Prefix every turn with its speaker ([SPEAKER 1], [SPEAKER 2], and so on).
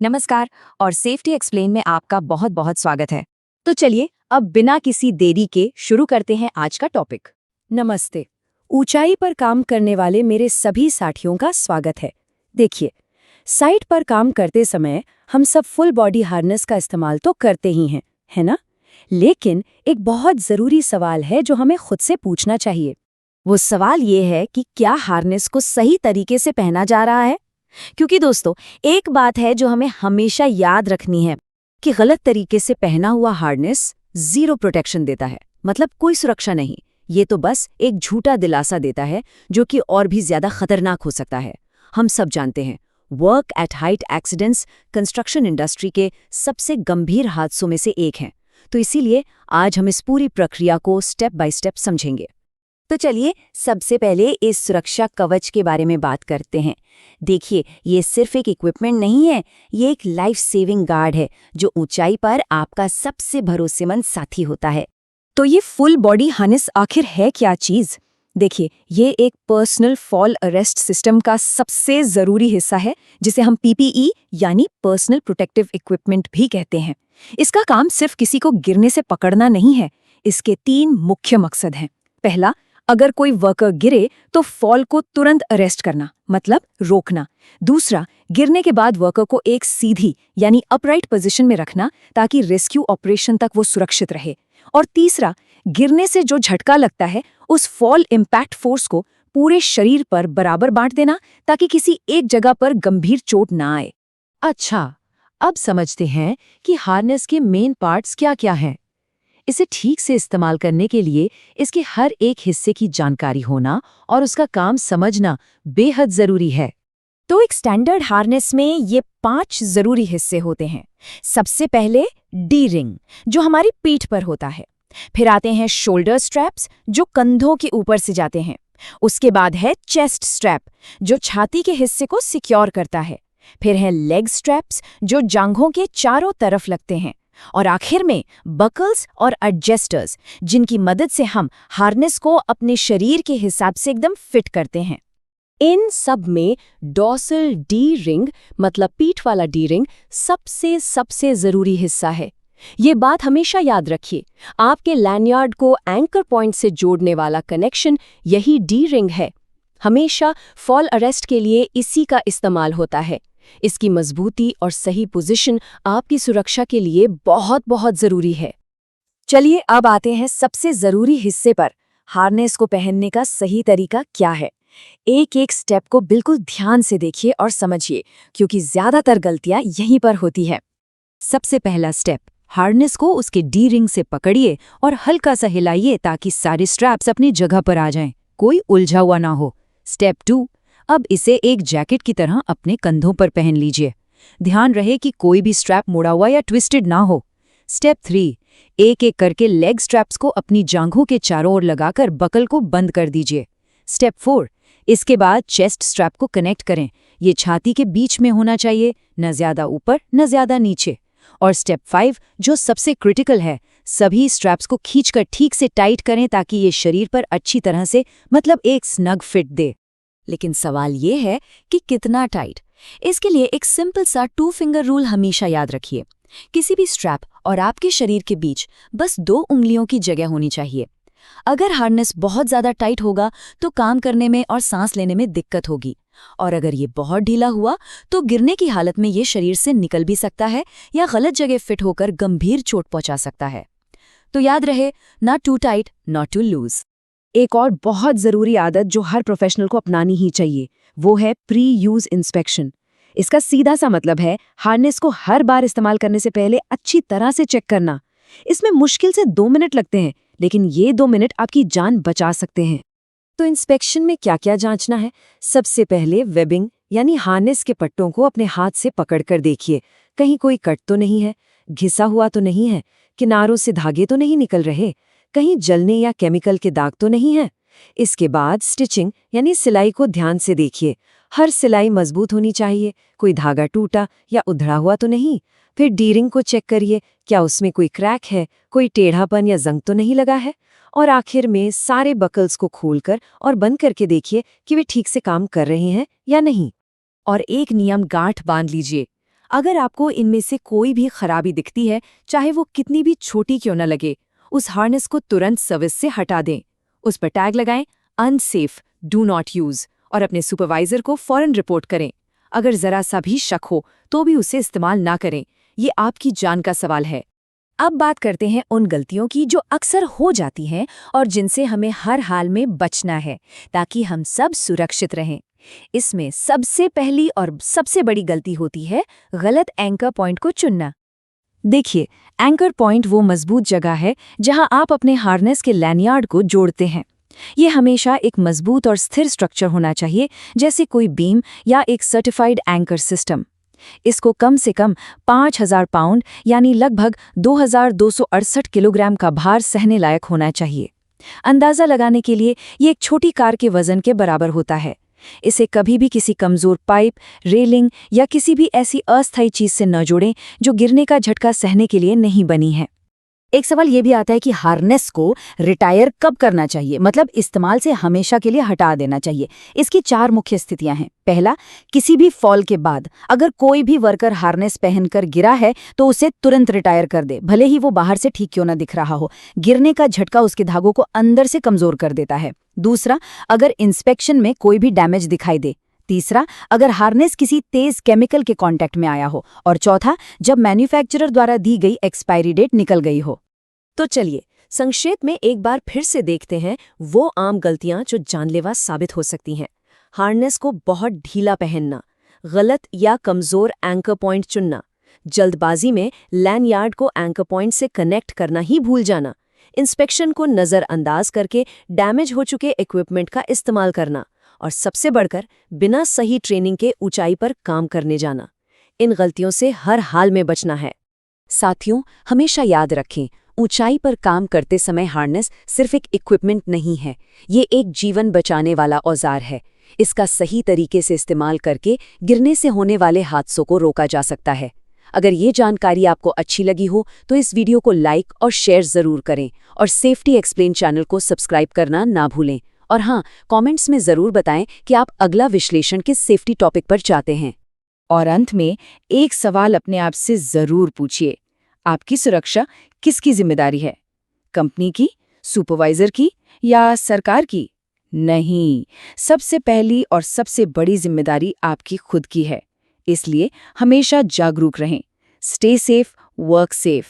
[SPEAKER 1] नमस्कार और safety explain में आपका बहुत बहुत स्वागत है। तो चलिए अब बिना किसी देरी के शुरू करते हैं आज का टॉपिक।
[SPEAKER 2] नमस्ते। ऊंचाई पर काम करने वाले मेरे सभी साथियों का स्वागत है। देखिए, साइट पर काम करते समय हम सब फुल बॉडी हार्नेस का इस्तेमाल तो करते ही हैं, है ना? लेकिन एक बहुत ज़रूरी सवाल है जो हमें खुद से पूछना चाहिए।
[SPEAKER 1] वो सवाल ये है कि क्या हार्नेस को सही तरीके से पहना जा रहा है? क्योंकि दोस्तों, एक बात है जो हमें हमेशा याद रखनी है कि गलत तरीके से पहना हुआ हार्नेस जीरो प्रोटेक्शन देता है, मतलब कोई सुरक्षा नहीं। ये तो बस एक झूठा दिलासा देता है जो कि और भी ज्यादा खतरनाक हो सकता है। हम सब जानते हैं, work at height accidents construction industry के सबसे गंभीर हादसों में से एक हैं। तो इसीलिए आज हम इस पूरी प्रक्रिया को स्टेप बाय स्टेप समझेंगे। तो चलिए सबसे पहले इस सुरक्षा कवच के बारे में बात करते हैं। देखिए, ये सिर्फ एक इक्विपमेंट नहीं है, ये एक लाइफ सेविंग गार्ड है जो ऊंचाई पर आपका सबसे भरोसेमंद साथी होता है।
[SPEAKER 2] तो ये फुल बॉडी हार्नेस आखिर है क्या चीज़? देखिए, ये एक पर्सनल फॉल अरेस्ट सिस्टम का सबसे ज़रूरी हिस्सा है, जिसे हम पीपीई यानी पर्सनल प्रोटेक्टिव इक्विपमेंट भी कहते हैं। इसका काम सिर्फ किसी को गिरने से पकड़ना नहीं है। इसके 3 मुख्य मकसद हैं। पहला, अगर कोई वर्कर गिरे तो फॉल को तुरंत अरेस्ट करना, मतलब रोकना। दूसरा, गिरने के बाद वर्कर को एक सीधी यानी अपराइट पोजीशन में रखना ताकि रेस्क्यू ऑपरेशन तक वो सुरक्षित रहे। और तीसरा, गिरने से जो झटका लगता है उस फॉल इम्पैक्ट फोर्स को पूरे शरीर पर बराबर बांट देना ताकि किसी एक जगह पर गंभीर चोट ना आए।
[SPEAKER 1] अच्छा, अब समझते हैं कि हार्नेस के मेन पार्ट्स क्या-क्या हैं। इसे ठीक से इस्तेमाल करने के लिए इसके हर एक हिस्से की जानकारी होना और उसका काम समझना बेहद जरूरी है।
[SPEAKER 2] तो एक स्टैंडर्ड हार्नेस में ये 5 जरूरी हिस्से होते हैं। सबसे पहले डी रिंग, जो हमारी पीठ पर होता है। फिर आते हैं शोल्डर स्ट्रैप्स, जो कंधों के ऊपर से जाते हैं। उसके बाद है चेस्ट स्ट्रैप, जो छाती के हिस्से को सिक्योर करता है। फिर है लेग स्ट्रैप्स, जो जांघों के चारों तरफ लगते हैं। और आखिर में बकल्स और एडजस्टर्स, जिनकी मदद से हम हार्नेस को अपने शरीर के हिसाब से एकदम फिट करते हैं। इन सब में डॉर्सल डी रिंग, मतलब पीठ वाला डी रिंग, सबसे जरूरी हिस्सा है। ये बात हमेशा याद रखिए, आपके लैंडयार्ड को एंकर पॉइंट से जोड़ने वाला कनेक्शन यही डी रिंग है। हमेशा फॉल अरेस्ट के लिए इसी का इस्तेमाल होता है। इसकी मजबूती और सही पोजीशन आपकी सुरक्षा के लिए बहुत बहुत जरूरी है। चलिए अब आते हैं सबसे जरूरी हिस्से पर, हार्नेस को पहनने का सही तरीका क्या है। एक एक स्टेप को बिल्कुल ध्यान से देखिए और समझिए, क्योंकि ज्यादातर गलतियां यहीं पर होती है।
[SPEAKER 1] सबसे पहला स्टेप, हार्नेस को उसके डी रिंग से पकड़िए और हल्का सा हिलाइए ताकि सारे स्ट्रैप्स अपनी जगह पर आ जाएं, कोई उलझा हुआ ना हो। स्टेप 2, अब इसे एक जैकेट की तरह अपने कंधों पर पहन लीजिए। ध्यान रहे कि कोई भी स्ट्रैप मुड़ा हुआ या ट्विस्टेड ना हो। स्टेप 3, एक एक करके लेग स्ट्रैप्स को अपनी जांघों के चारों ओर लगाकर बकल को बंद कर दीजिए। स्टेप 4, इसके बाद चेस्ट स्ट्रैप को कनेक्ट करें। ये छाती के बीच में होना चाहिए, न ज्यादा ऊपर न ज्यादा नीचे। और स्टेप 5, जो सबसे क्रिटिकल है, सभी स्ट्रैप्स को खींचकर ठीक से टाइट करें ताकि ये शरीर पर अच्छी तरह से, मतलब एक स्नग फिट दे। लेकिन सवाल ये है कि कितना टाइट? इसके लिए एक सिंपल सा 2 फिंगर रूल हमेशा याद रखिए। किसी भी स्ट्रैप और आपके शरीर के बीच बस 2 उंगलियों की जगह होनी चाहिए। अगर हार्नेस बहुत ज्यादा टाइट होगा तो काम करने में और सांस लेने में दिक्कत होगी, और अगर ये बहुत ढीला हुआ तो गिरने की हालत में ये शरीर से निकल भी सकता है या गलत जगह फिट होकर गंभीर चोट पहुंचा सकता है। तो याद रहे, not too tight, not too loose.
[SPEAKER 2] एक और बहुत ज़रूरी आदत जो हर प्रोफेशनल को अपनानी ही चाहिए, वो है प्री यूज इंस्पेक्शन। इसका सीधा सा मतलब है हार्नेस को हर बार इस्तेमाल करने से पहले अच्छी तरह से चेक करना। इसमें मुश्किल से 2 मिनट लगते हैं, लेकिन ये 2 मिनट आपकी जान बचा सकते हैं। तो इंस्पेक्शन में क्या क्या जांचना है? सबसे पहले वेबिंग यानी हार्नेस के पट्टों को अपने हाथ से पकड़कर देखिए, कहीं कोई कट तो नहीं है, घिसा हुआ तो नहीं है, किनारों से धागे तो नहीं निकल रहे, कहीं जलने या केमिकल के दाग तो नहीं है। इसके बाद स्टिचिंग यानी सिलाई को ध्यान से देखिए, हर सिलाई मजबूत होनी चाहिए, कोई धागा टूटा या उधड़ा हुआ तो नहीं। फिर डी रिंग को चेक करिए, क्या उसमें कोई क्रैक है, कोई टेढ़ापन या जंग तो नहीं लगा है। और आखिर में सारे बकल्स को खोलकर और बंद करके देखिए कि वे ठीक से काम कर रहे हैं या नहीं। और एक नियम गांठ बांध लीजिए, अगर आपको इनमें से कोई भी खराबी दिखती है, चाहे वो कितनी भी छोटी क्यों न लगे, उस हार्नेस को तुरंत सर्विस से हटा दें। उस पर टैग लगाएं अनसेफ, डू नॉट यूज, और अपने सुपरवाइजर को फौरन रिपोर्ट करें। अगर जरा सा भी शक हो तो भी उसे इस्तेमाल ना करें, ये आपकी जान का सवाल है। अब बात करते हैं उन गलतियों की जो अक्सर हो जाती हैं और जिनसे हमें हर हाल में बचना है ताकि हम सब सुरक्षित रहें। इसमें सबसे पहली और सबसे बड़ी गलती होती है गलत एंकर पॉइंट को चुनना। देखिए, एंकर पॉइंट वो मजबूत जगह है जहां आप अपने हार्नेस के लैनियार्ड को जोड़ते हैं। ये हमेशा एक मजबूत और स्थिर स्ट्रक्चर होना चाहिए, जैसे कोई बीम या एक सर्टिफाइड एंकर सिस्टम। इसको कम से कम 5000 पाउंड यानी लगभग 2268 किलोग्राम का भार सहने लायक होना चाहिए। अंदाज़ा लगाने के लिए ये एक छोटी कार के वजन के बराबर होता है। इसे कभी भी किसी कमज़ोर पाइप, रेलिंग या किसी भी ऐसी अस्थायी चीज़ से न जोड़ें जो गिरने का झटका सहने के लिए नहीं बनी है। एक सवाल ये भी आता है कि हार्नेस को रिटायर कब करना चाहिए, मतलब इस्तेमाल से हमेशा के लिए हटा देना चाहिए। इसकी 4 मुख्य स्थितियां हैं। पहला, किसी भी फॉल के बाद अगर कोई भी वर्कर हार्नेस पहनकर गिरा है तो उसे तुरंत रिटायर कर दे, भले ही वो बाहर से ठीक क्यों ना दिख रहा हो। गिरने का झटका उसके धागों को अंदर से कमजोर कर देता है। दूसरा, अगर इंस्पेक्शन में कोई भी डैमेज दिखाई दे। तीसरा, अगर हार्नेस किसी तेज केमिकल के कांटेक्ट में आया हो। और चौथा, जब मैन्युफैक्चरर द्वारा दी गई एक्सपायरी डेट निकल गई हो। तो चलिए संक्षेप में एक बार फिर से देखते हैं वो आम गलतियां जो जानलेवा साबित हो सकती हैं। हार्नेस को बहुत ढीला पहनना, गलत या कमजोर एंकर पॉइंट चुनना, जल्दबाजी में लैनयार्ड को एंकर पॉइंट से कनेक्ट करना ही भूल जाना, इंस्पेक्शन को नज़रअंदाज करके डैमेज हो चुके इक्विपमेंट का इस्तेमाल करना, और सबसे बढ़कर बिना सही ट्रेनिंग के ऊंचाई पर काम करने जाना। इन गलतियों से हर हाल में बचना है।
[SPEAKER 1] साथियों, हमेशा याद रखें, ऊंचाई पर काम करते समय हार्नेस सिर्फ एक इक्विपमेंट नहीं है, ये एक जीवन बचाने वाला औजार है। इसका सही तरीके से इस्तेमाल करके गिरने से होने वाले हादसों को रोका जा सकता है। अगर ये जानकारी आपको अच्छी लगी हो तो इस वीडियो को लाइक और शेयर ज़रूर करें और सेफ्टी एक्सप्लेन चैनल को सब्सक्राइब करना ना भूलें। और हाँ, कमेंट्स में ज़रूर बताएं कि आप अगला विश्लेषण किस सेफ्टी टॉपिक पर चाहते हैं।
[SPEAKER 2] और अंत में एक सवाल अपने आप से ज़रूर पूछिए, आपकी सुरक्षा किसकी जिम्मेदारी है? कंपनी की, सुपरवाइजर की या सरकार की? नहीं, सबसे पहली और सबसे बड़ी जिम्मेदारी आपकी खुद की है। इसलिए हमेशा जागरूक रहें। Stay safe, work safe.